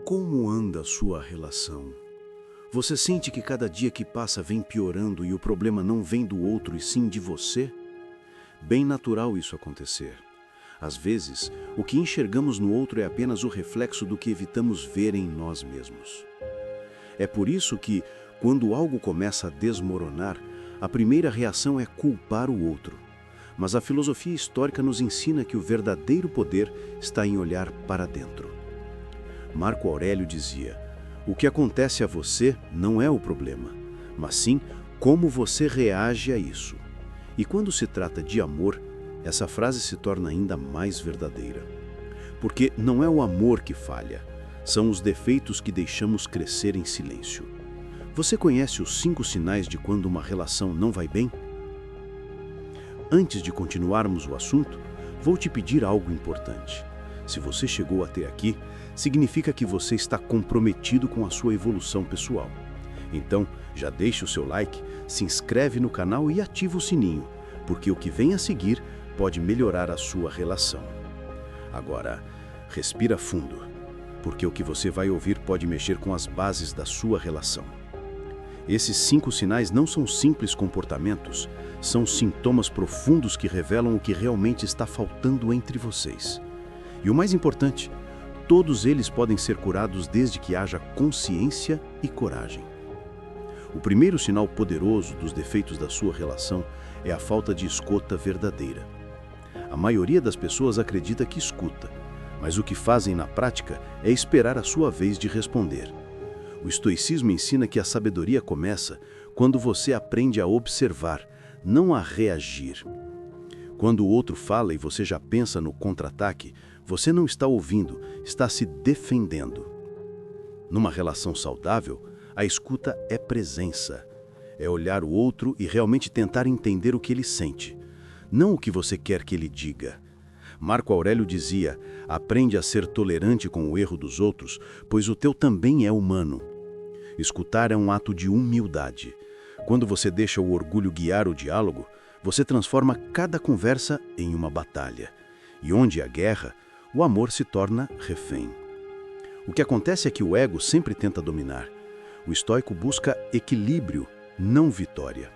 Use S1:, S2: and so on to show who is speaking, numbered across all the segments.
S1: Como anda a sua relação? Você sente que cada dia que passa vem piorando e o problema não vem do outro e sim de você? Bem natural isso acontecer. Às vezes, o que enxergamos no outro é apenas o reflexo do que evitamos ver em nós mesmos. É por isso que, quando algo começa a desmoronar, a primeira reação é culpar o outro. Mas a filosofia histórica nos ensina que o verdadeiro poder está em olhar para dentro. Marco Aurélio dizia: o que acontece a você não é o problema, mas sim como você reage a isso. E quando se trata de amor, essa frase se torna ainda mais verdadeira. Porque não é o amor que falha, são os defeitos que deixamos crescer em silêncio. Você conhece os 5 sinais de quando uma relação não vai bem? Antes de continuarmos o assunto, vou te pedir algo importante. Se você chegou até aqui, significa que você está comprometido com a sua evolução pessoal. Então, já deixa o seu like, se inscreve no canal e ativa o sininho, porque o que vem a seguir pode melhorar a sua relação. Agora, respira fundo, porque o que você vai ouvir pode mexer com as bases da sua relação. Esses 5 sinais não são simples comportamentos, são sintomas profundos que revelam o que realmente está faltando entre vocês. E o mais importante, todos eles podem ser curados desde que haja consciência e coragem. O primeiro sinal poderoso dos defeitos da sua relação é a falta de escuta verdadeira. A maioria das pessoas acredita que escuta, mas o que fazem na prática é esperar a sua vez de responder. O estoicismo ensina que a sabedoria começa quando você aprende a observar, não a reagir. Quando o outro fala e você já pensa no contra-ataque, você não está ouvindo, está se defendendo. Numa relação saudável, a escuta é presença. É olhar o outro e realmente tentar entender o que ele sente, não o que você quer que ele diga. Marco Aurélio dizia: aprende a ser tolerante com o erro dos outros, pois o teu também é humano. Escutar é um ato de humildade. Quando você deixa o orgulho guiar o diálogo, você transforma cada conversa em uma batalha. E onde há guerra, o amor se torna refém. O que acontece é que o ego sempre tenta dominar. O estoico busca equilíbrio, não vitória.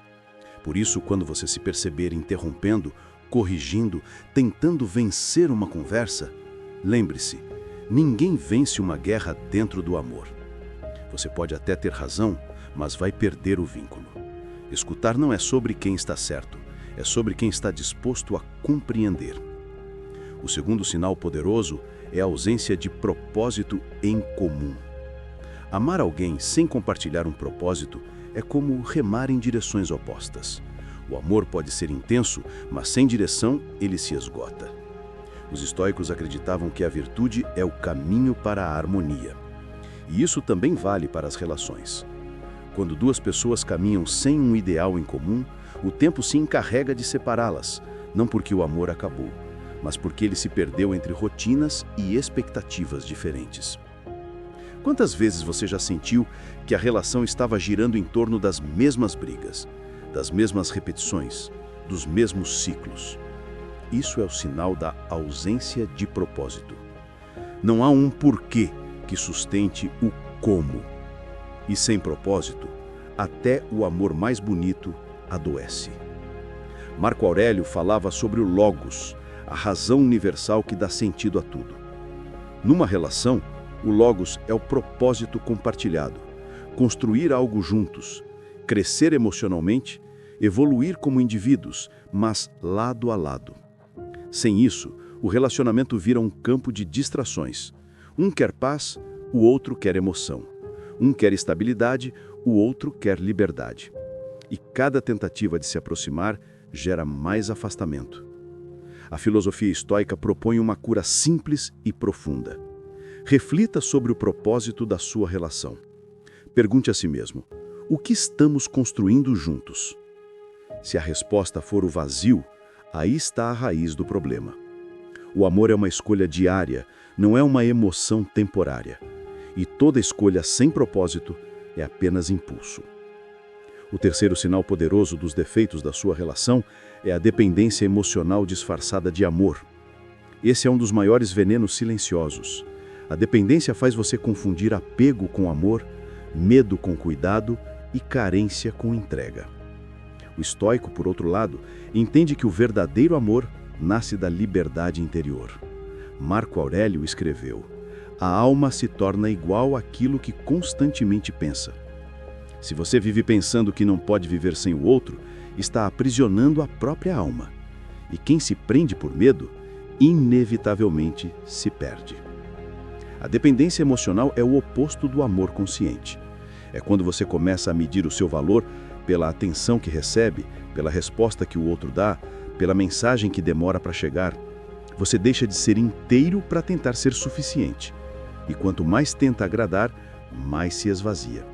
S1: Por isso, quando você se perceber interrompendo, corrigindo, tentando vencer uma conversa, lembre-se, ninguém vence uma guerra dentro do amor. Você pode até ter razão, mas vai perder o vínculo. Escutar não é sobre quem está certo, é sobre quem está disposto a compreender. O segundo sinal poderoso é a ausência de propósito em comum. Amar alguém sem compartilhar um propósito é como remar em direções opostas. O amor pode ser intenso, mas sem direção ele se esgota. Os estoicos acreditavam que a virtude é o caminho para a harmonia. E isso também vale para as relações. Quando 2 pessoas caminham sem um ideal em comum, o tempo se encarrega de separá-las, não porque o amor acabou, mas porque ele se perdeu entre rotinas e expectativas diferentes. Quantas vezes você já sentiu que a relação estava girando em torno das mesmas brigas, das mesmas repetições, dos mesmos ciclos? Isso é o sinal da ausência de propósito. Não há um porquê que sustente o como. E sem propósito, até o amor mais bonito adoece. Marco Aurélio falava sobre o logos, a razão universal que dá sentido a tudo. Numa relação, o logos é o propósito compartilhado, construir algo juntos, crescer emocionalmente, evoluir como indivíduos, mas lado a lado. Sem isso, o relacionamento vira um campo de distrações. Um quer paz, o outro quer emoção. Um quer estabilidade, o outro quer liberdade. E cada tentativa de se aproximar gera mais afastamento. A filosofia estoica propõe uma cura simples e profunda. Reflita sobre o propósito da sua relação. Pergunte a si mesmo: o que estamos construindo juntos? Se a resposta for o vazio, aí está a raiz do problema. O amor é uma escolha diária, não é uma emoção temporária. E toda escolha sem propósito é apenas impulso. O terceiro sinal poderoso dos defeitos da sua relação é a dependência emocional disfarçada de amor. Esse é um dos maiores venenos silenciosos. A dependência faz você confundir apego com amor, medo com cuidado e carência com entrega. O estoico, por outro lado, entende que o verdadeiro amor nasce da liberdade interior. Marco Aurélio escreveu: "A alma se torna igual àquilo que constantemente pensa." Se você vive pensando que não pode viver sem o outro, está aprisionando a própria alma. E quem se prende por medo, inevitavelmente se perde. A dependência emocional é o oposto do amor consciente. É quando você começa a medir o seu valor pela atenção que recebe, pela resposta que o outro dá, pela mensagem que demora para chegar. Você deixa de ser inteiro para tentar ser suficiente. E quanto mais tenta agradar, mais se esvazia.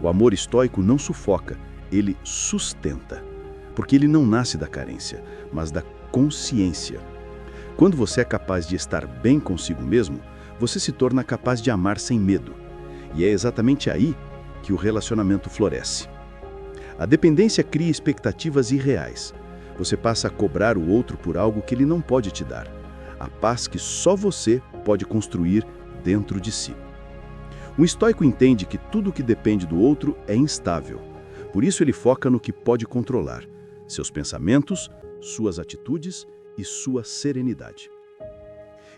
S1: O amor estoico não sufoca, ele sustenta. Porque ele não nasce da carência, mas da consciência. Quando você é capaz de estar bem consigo mesmo, você se torna capaz de amar sem medo. E é exatamente aí que o relacionamento floresce. A dependência cria expectativas irreais. Você passa a cobrar o outro por algo que ele não pode te dar. A paz que só você pode construir dentro de si. Um estoico entende que tudo que depende do outro é instável. Por isso ele foca no que pode controlar: seus pensamentos, suas atitudes e sua serenidade.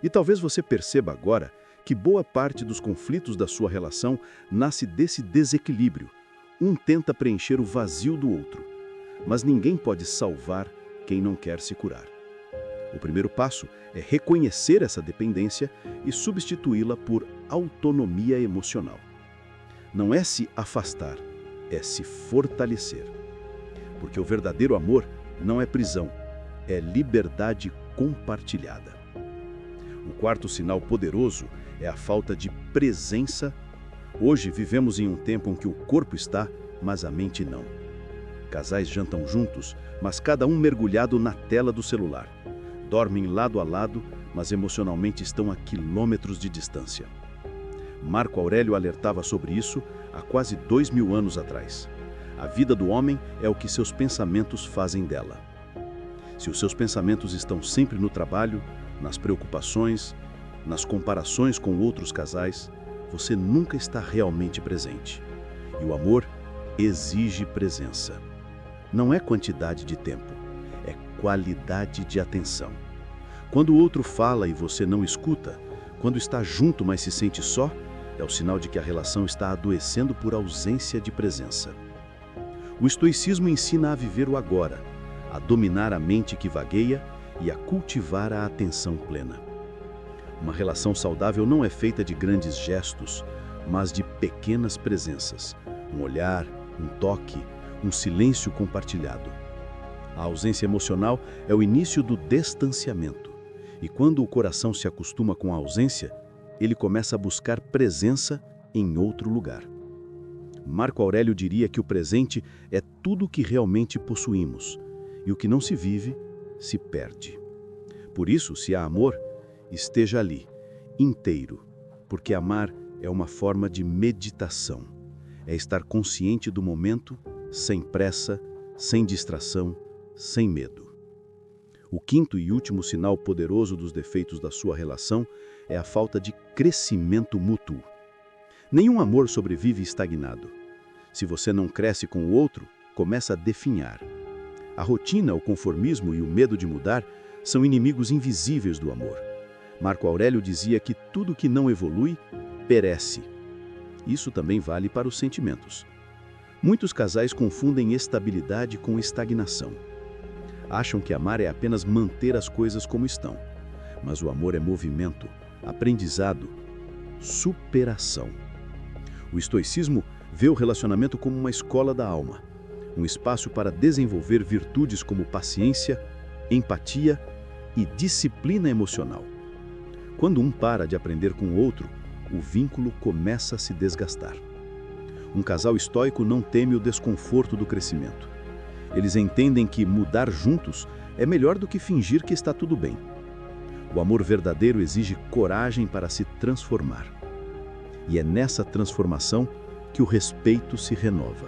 S1: E talvez você perceba agora que boa parte dos conflitos da sua relação nasce desse desequilíbrio. Um tenta preencher o vazio do outro, mas ninguém pode salvar quem não quer se curar. O primeiro passo é reconhecer essa dependência e substituí-la por autonomia emocional. Não é se afastar, é se fortalecer. Porque o verdadeiro amor não é prisão, é liberdade compartilhada. O quarto sinal poderoso é a falta de presença. Hoje vivemos em um tempo em que o corpo está, mas a mente não. Casais jantam juntos, mas cada um mergulhado na tela do celular. Dormem lado a lado, mas emocionalmente estão a quilômetros de distância. Marco Aurélio alertava sobre isso há quase 2000 anos atrás. A vida do homem é o que seus pensamentos fazem dela. Se os seus pensamentos estão sempre no trabalho, nas preocupações, nas comparações com outros casais, você nunca está realmente presente. E o amor exige presença. Não é quantidade de tempo, é qualidade de atenção. Quando o outro fala e você não escuta, quando está junto mas se sente só, é o sinal de que a relação está adoecendo por ausência de presença. O estoicismo ensina a viver o agora, a dominar a mente que vagueia e a cultivar a atenção plena. Uma relação saudável não é feita de grandes gestos, mas de pequenas presenças. Um olhar, um toque, um silêncio compartilhado. A ausência emocional é o início do distanciamento. E quando o coração se acostuma com a ausência, ele começa a buscar presença em outro lugar. Marco Aurélio diria que o presente é tudo o que realmente possuímos, e o que não se vive, se perde. Por isso, se há amor, esteja ali, inteiro, porque amar é uma forma de meditação. É estar consciente do momento, sem pressa, sem distração, sem medo. O quinto e último sinal poderoso dos defeitos da sua relação é a falta de crescimento mútuo. Nenhum amor sobrevive estagnado. Se você não cresce com o outro, começa a definhar. A rotina, o conformismo e o medo de mudar são inimigos invisíveis do amor. Marco Aurélio dizia que tudo que não evolui, perece. Isso também vale para os sentimentos. Muitos casais confundem estabilidade com estagnação. Acham que amar é apenas manter as coisas como estão. Mas o amor é movimento, aprendizado, superação. O estoicismo vê o relacionamento como uma escola da alma, um espaço para desenvolver virtudes como paciência, empatia e disciplina emocional. Quando um para de aprender com o outro, o vínculo começa a se desgastar. Um casal estoico não teme o desconforto do crescimento. Eles entendem que mudar juntos é melhor do que fingir que está tudo bem. O amor verdadeiro exige coragem para se transformar. E é nessa transformação que o respeito se renova.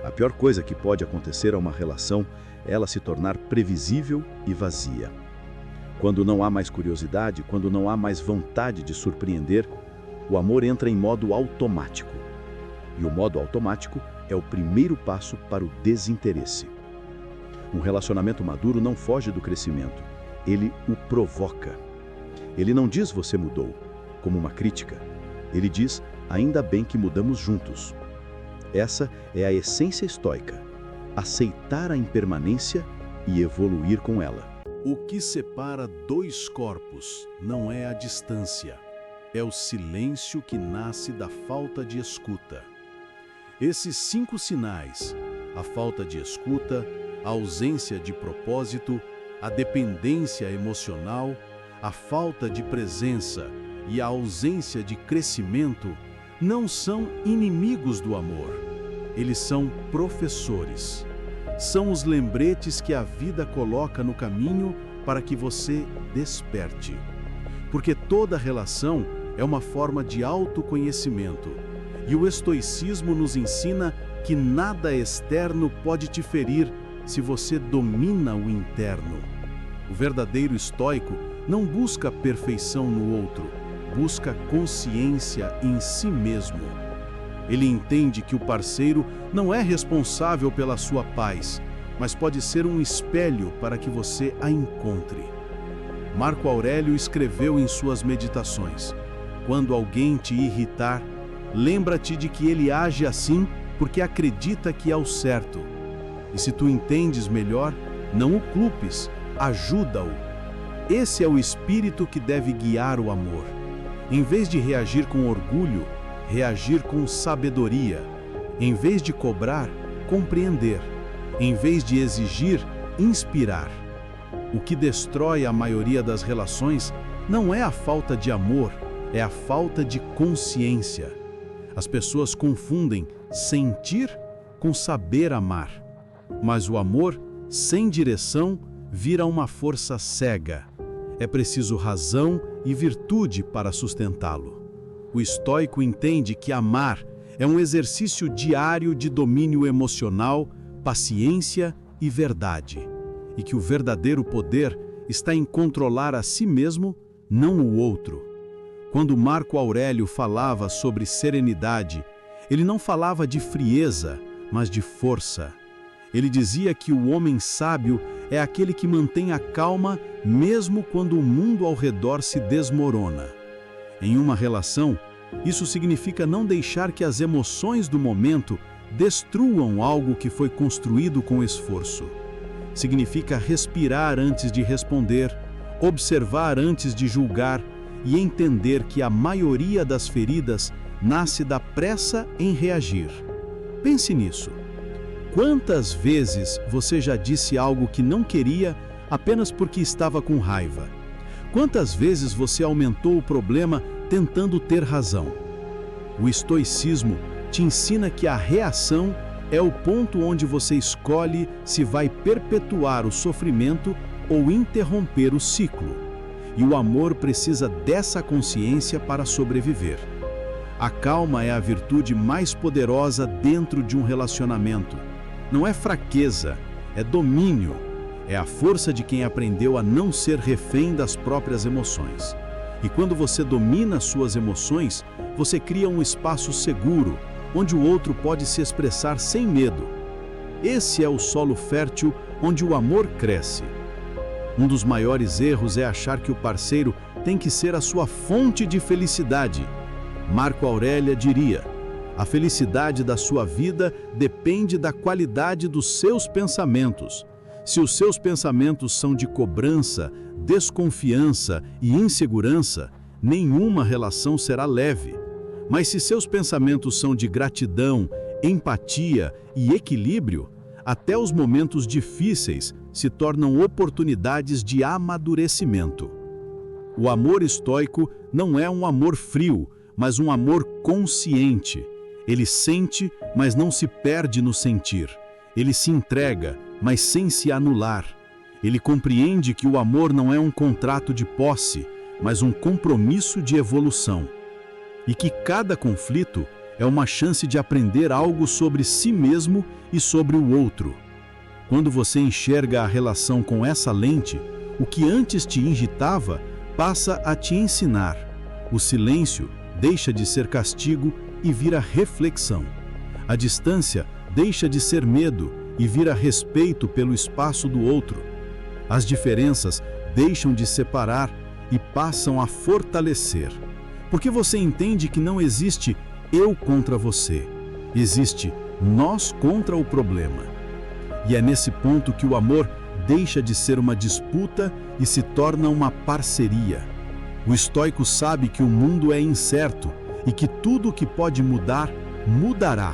S1: A pior coisa que pode acontecer a uma relação é ela se tornar previsível e vazia. Quando não há mais curiosidade, quando não há mais vontade de surpreender, o amor entra em modo automático. E o modo automático é o primeiro passo para o desinteresse. Um relacionamento maduro não foge do crescimento, ele o provoca. Ele não diz "você mudou" como uma crítica, ele diz "ainda bem que mudamos juntos". Essa é a essência estoica, aceitar a impermanência e evoluir com ela. O que separa dois corpos não é a distância, é o silêncio que nasce da falta de escuta. Esses 5 sinais, a falta de escuta, a ausência de propósito, a dependência emocional, a falta de presença e a ausência de crescimento, não são inimigos do amor. Eles são professores. São os lembretes que a vida coloca no caminho para que você desperte. Porque toda relação é uma forma de autoconhecimento. E o estoicismo nos ensina que nada externo pode te ferir se você domina o interno. O verdadeiro estoico não busca perfeição no outro, busca consciência em si mesmo. Ele entende que o parceiro não é responsável pela sua paz, mas pode ser um espelho para que você a encontre. Marco Aurélio escreveu em suas meditações: quando alguém te irritar, lembra-te de que ele age assim porque acredita que é o certo. E se tu entendes melhor, não o culpes, ajuda-o. Esse é o espírito que deve guiar o amor. Em vez de reagir com orgulho, reagir com sabedoria. Em vez de cobrar, compreender. Em vez de exigir, inspirar. O que destrói a maioria das relações não é a falta de amor, é a falta de consciência. As pessoas confundem sentir com saber amar. Mas o amor, sem direção, vira uma força cega. É preciso razão e virtude para sustentá-lo. O estoico entende que amar é um exercício diário de domínio emocional, paciência e verdade. E que o verdadeiro poder está em controlar a si mesmo, não o outro. Quando Marco Aurélio falava sobre serenidade, ele não falava de frieza, mas de força. Ele dizia que o homem sábio é aquele que mantém a calma mesmo quando o mundo ao redor se desmorona. Em uma relação, isso significa não deixar que as emoções do momento destruam algo que foi construído com esforço. Significa respirar antes de responder, observar antes de julgar e entender que a maioria das feridas nasce da pressa em reagir. Pense nisso. Quantas vezes você já disse algo que não queria apenas porque estava com raiva? Quantas vezes você aumentou o problema tentando ter razão? O estoicismo te ensina que a reação é o ponto onde você escolhe se vai perpetuar o sofrimento ou interromper o ciclo. E o amor precisa dessa consciência para sobreviver. A calma é a virtude mais poderosa dentro de um relacionamento. Não é fraqueza, é domínio. É a força de quem aprendeu a não ser refém das próprias emoções. E quando você domina suas emoções, você cria um espaço seguro, onde o outro pode se expressar sem medo. Esse é o solo fértil onde o amor cresce. Um dos maiores erros é achar que o parceiro tem que ser a sua fonte de felicidade. Marco Aurélio diria: a felicidade da sua vida depende da qualidade dos seus pensamentos. Se os seus pensamentos são de cobrança, desconfiança e insegurança, nenhuma relação será leve. Mas se seus pensamentos são de gratidão, empatia e equilíbrio, até os momentos difíceis se tornam oportunidades de amadurecimento. O amor estoico não é um amor frio, mas um amor consciente. Ele sente, mas não se perde no sentir. Ele se entrega, mas sem se anular. Ele compreende que o amor não é um contrato de posse, mas um compromisso de evolução. E que cada conflito é uma chance de aprender algo sobre si mesmo e sobre o outro. Quando você enxerga a relação com essa lente,
S2: O que antes te irritava passa a te ensinar. O silêncio deixa de ser castigo e vira reflexão. A distância deixa de ser medo e vira respeito pelo espaço do outro. As diferenças deixam de separar e passam a fortalecer. Porque você entende que não existe eu contra você. Existe nós contra o problema. E é nesse ponto que o amor deixa de ser uma disputa e se torna uma parceria. O estoico sabe que o mundo é incerto e que tudo o que pode mudar, mudará.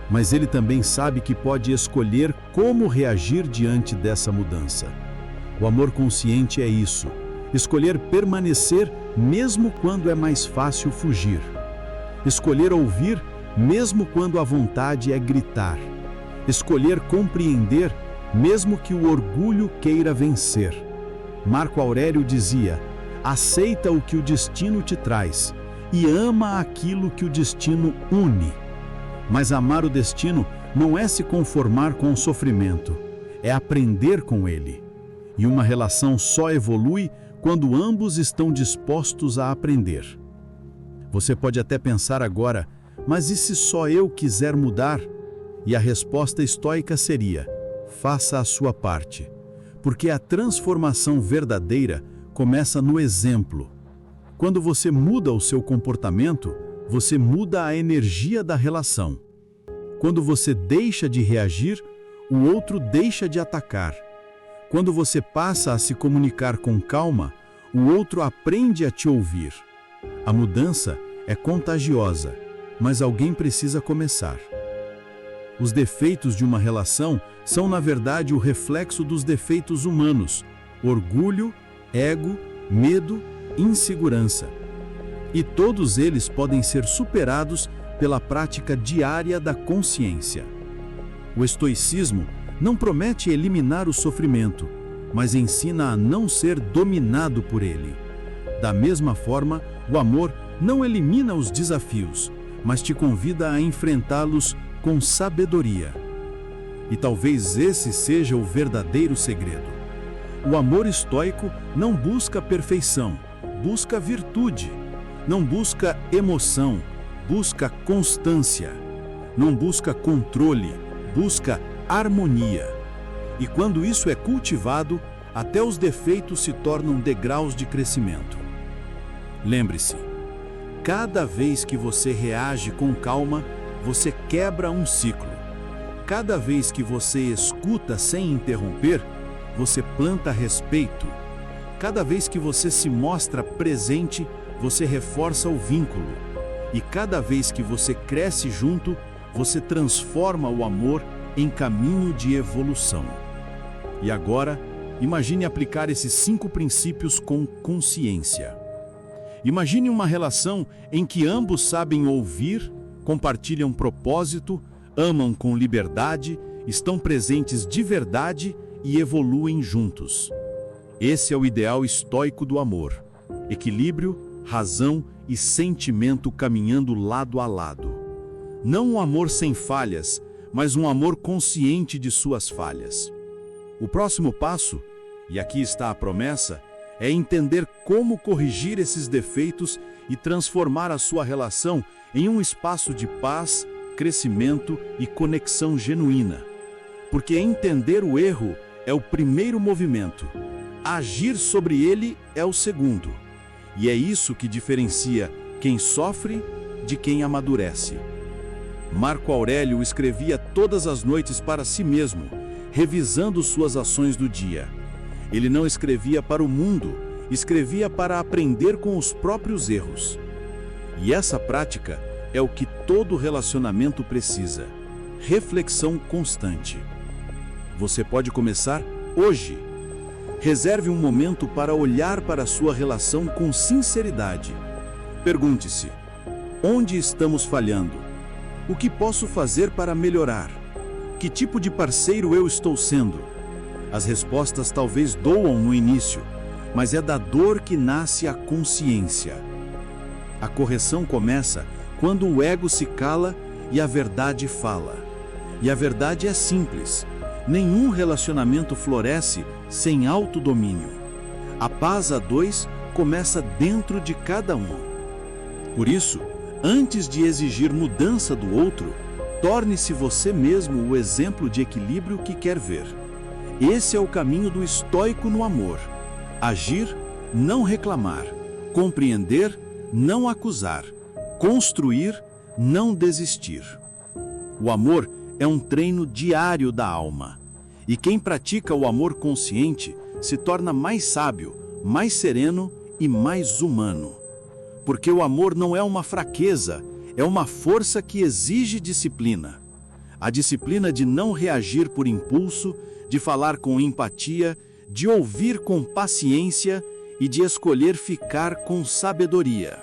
S2: Mas ele também sabe que pode escolher como reagir diante dessa mudança. O amor consciente é isso: escolher permanecer mesmo quando é mais fácil fugir. Escolher ouvir mesmo quando a vontade é gritar. Escolher compreender mesmo que o orgulho queira vencer. Marco Aurélio dizia: aceita o que o destino te traz e ama aquilo que o destino une. Mas amar o destino não é se conformar com o sofrimento, é aprender com ele. E uma relação só evolui quando ambos estão dispostos a aprender. Você pode até pensar agora, mas e se só eu quiser mudar? E a resposta estoica seria: faça a sua parte, porque a transformação verdadeira começa no exemplo. Quando você muda o seu comportamento, você muda a energia da relação. Quando você deixa de reagir, o outro deixa de atacar. Quando você passa a se comunicar com calma, o outro aprende a te ouvir. A mudança é contagiosa, mas alguém precisa começar. Os defeitos de uma relação são, na verdade, o reflexo dos defeitos humanos: orgulho, ego, medo, insegurança. E todos eles podem ser superados pela prática diária da consciência. O estoicismo não promete eliminar o sofrimento, mas ensina a não ser dominado por ele. Da mesma forma, o amor não elimina os desafios, mas te convida a enfrentá-los com sabedoria. E talvez esse seja o verdadeiro segredo. O amor estoico não busca perfeição, busca virtude. Não busca emoção, busca constância. Não busca controle, busca harmonia. E quando isso é cultivado, até os defeitos se tornam degraus de crescimento. Lembre-se, cada vez que você reage com calma, você quebra um ciclo. Cada vez que você escuta sem interromper, você planta respeito. Cada vez que você se mostra presente, você reforça o vínculo. E cada vez que você cresce junto, você transforma o amor em caminho de evolução. E agora, imagine aplicar esses 5 princípios com consciência. Imagine uma relação em que ambos sabem ouvir, compartilham propósito, amam com liberdade, estão presentes de verdade e evoluem juntos. Esse é o ideal estoico do amor: equilíbrio, razão e sentimento caminhando lado a lado. Não um amor sem falhas, mas um amor consciente de suas falhas. O próximo passo, e aqui está a promessa, é entender como corrigir esses defeitos e transformar a sua relação em um espaço de paz, crescimento e conexão genuína. Porque entender o erro é o primeiro movimento, agir sobre ele é o segundo. E é isso que diferencia quem sofre de quem amadurece. Marco Aurélio escrevia todas as noites para si mesmo, revisando suas ações do dia. Ele não escrevia para o mundo, escrevia para aprender com os próprios erros. E essa prática é o que todo relacionamento precisa: reflexão constante. Você pode começar hoje. Reserve um momento para olhar para a sua relação com sinceridade. Pergunte-se: onde estamos falhando? O que posso fazer para melhorar? Que tipo de parceiro eu estou sendo? As respostas talvez doam no início, mas é da dor que nasce a consciência. A correção começa quando o ego se cala e a verdade fala. E a verdade é simples: nenhum relacionamento floresce sem autodomínio. A paz a dois começa dentro de cada um. Por isso, antes de exigir mudança do outro, torne-se você mesmo o exemplo de equilíbrio que quer ver. Esse é o caminho do estoico no amor. Agir, não reclamar. Compreender, não acusar. Construir, não desistir. O amor é um treino diário da alma. E quem pratica o amor consciente se torna mais sábio, mais sereno e mais humano. Porque o amor não é uma fraqueza, é uma força que exige disciplina. A disciplina de não reagir por impulso, de falar com empatia, de ouvir com paciência e de escolher ficar com sabedoria.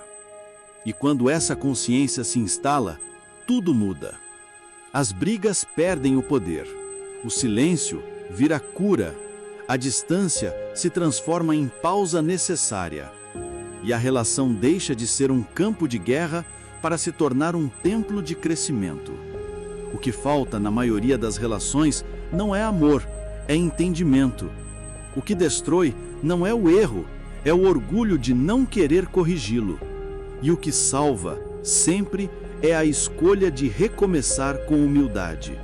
S2: E quando essa consciência se instala, tudo muda. As brigas perdem o poder, o silêncio vira cura, a distância se transforma em pausa necessária. E a relação deixa de ser um campo de guerra para se tornar um templo de crescimento. O que falta na maioria das relações não é amor, é entendimento. O que destrói não é o erro, é o orgulho de não querer corrigi-lo. E o que salva, sempre, é a escolha de recomeçar com humildade.